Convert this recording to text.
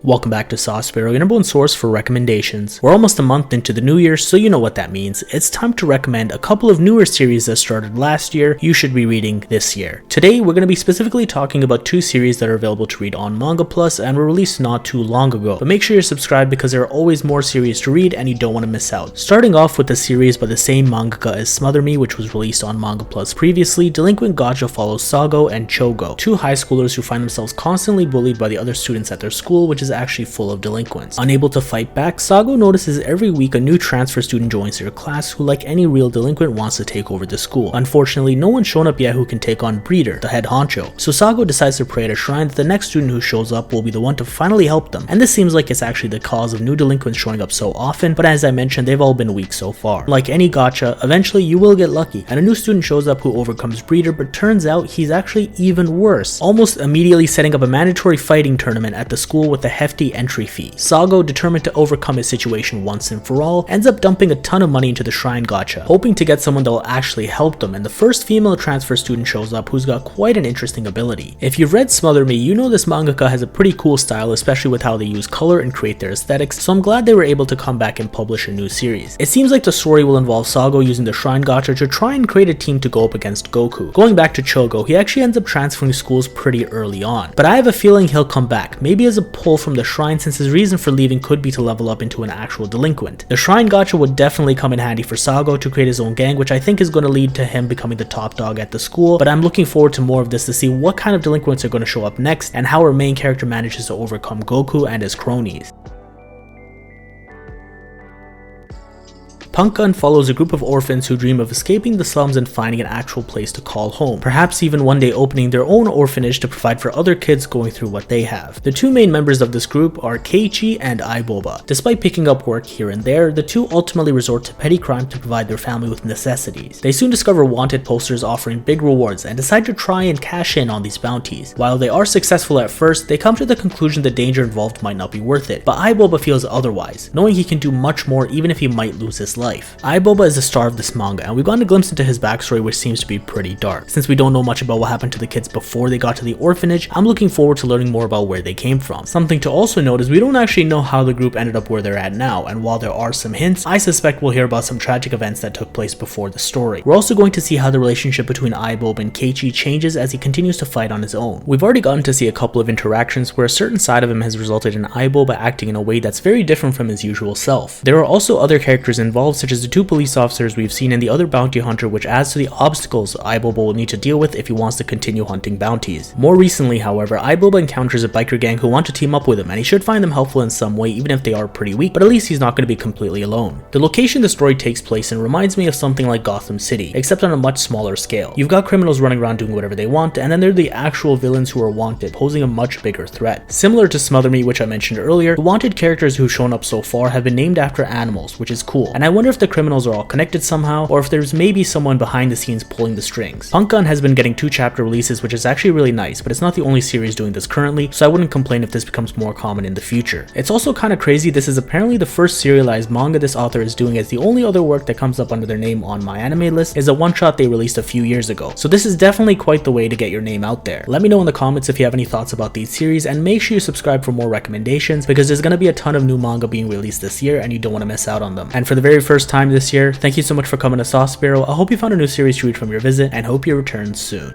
Welcome back to Sauce Sparrow, your number one source for recommendations. We're almost a month into the new year, so you know what that means. It's time to recommend a couple of newer series that started last year you should be reading this year. Today, we're going to be specifically talking about two series that are available to read on Manga Plus and were released not too long ago. But make sure you're subscribed because there are always more series to read and you don't want to miss out. Starting off with the series by the same mangaka as Smother Me, which was released on Manga Plus previously, Delinquent Gacha follows Sago and Chogo, two high schoolers who find themselves constantly bullied by the other students at their school, which is actually full of delinquents. Unable to fight back, Sago notices every week a new transfer student joins their class who, like any real delinquent, wants to take over the school. Unfortunately, no one's shown up yet who can take on Breeder, the head honcho. So Sago decides to pray at a shrine that the next student who shows up will be the one to finally help them. And this seems like it's actually the cause of new delinquents showing up so often, but as I mentioned, they've all been weak so far. Like any gacha, eventually you will get lucky, and a new student shows up who overcomes Breeder, but turns out he's actually even worse, almost immediately setting up a mandatory fighting tournament at the school with a hefty entry fee. Sago, determined to overcome his situation once and for all, ends up dumping a ton of money into the shrine gacha, hoping to get someone that will actually help them, and the first female transfer student shows up who's got quite an interesting ability. If you've read Smother Me, you know this mangaka has a pretty cool style, especially with how they use color and create their aesthetics, so I'm glad they were able to come back and publish a new series. It seems like the story will involve Sago using the shrine gacha to try and create a team to go up against Goku. Going back to Chogo, he actually ends up transferring schools pretty early on, but I have a feeling he'll come back, maybe as a pull from the shrine, since his reason for leaving could be to level up into an actual delinquent. The shrine gacha would definitely come in handy for Sago to create his own gang, which I think is going to lead to him becoming the top dog at the school, but I'm looking forward to more of this to see what kind of delinquents are going to show up next and how our main character manages to overcome Goku and his cronies. Punkan follows a group of orphans who dream of escaping the slums and finding an actual place to call home, perhaps even one day opening their own orphanage to provide for other kids going through what they have. The two main members of this group are Keiichi and Aiboba. Despite picking up work here and there, the two ultimately resort to petty crime to provide their family with necessities. They soon discover wanted posters offering big rewards and decide to try and cash in on these bounties. While they are successful at first, they come to the conclusion the danger involved might not be worth it, but Aiboba feels otherwise, knowing he can do much more even if he might lose his life. Aiboba is the star of this manga, and we've gotten a glimpse into his backstory, which seems to be pretty dark. Since we don't know much about what happened to the kids before they got to the orphanage, I'm looking forward to learning more about where they came from. Something to also note is we don't actually know how the group ended up where they're at now, and while there are some hints, I suspect we'll hear about some tragic events that took place before the story. We're also going to see how the relationship between Aiboba and Keiichi changes as he continues to fight on his own. We've already gotten to see a couple of interactions where a certain side of him has resulted in Aiboba acting in a way that's very different from his usual self. There are also other characters involved, such as the two police officers we've seen in the other bounty hunter, which adds to the obstacles Aiboba will need to deal with if he wants to continue hunting bounties. More recently, however, Aiboba encounters a biker gang who want to team up with him, and he should find them helpful in some way even if they are pretty weak, but at least he's not going to be completely alone. The location the story takes place in reminds me of something like Gotham City, except on a much smaller scale. You've got criminals running around doing whatever they want, and then there are the actual villains who are wanted, posing a much bigger threat. Similar to Smother Me, which I mentioned earlier, the wanted characters who've shown up so far have been named after animals, which is cool, and I wonder if the criminals are all connected somehow, or if there's maybe someone behind the scenes pulling the strings. Punkan has been getting 2-chapter releases, which is actually really nice, but it's not the only series doing this currently, so I wouldn't complain if this becomes more common in the future. It's also kind of crazy, this is apparently the first serialized manga this author is doing, as the only other work that comes up under their name on my anime list is a one-shot they released a few years ago, so this is definitely quite the way to get your name out there. Let me know in the comments if you have any thoughts about these series, and make sure you subscribe for more recommendations, because there's going to be a ton of new manga being released this year and you don't want to miss out on them. And for the very first time this year, thank you so much for coming to Sauce Sparrow. I hope you found a new series to read from your visit and hope you return soon.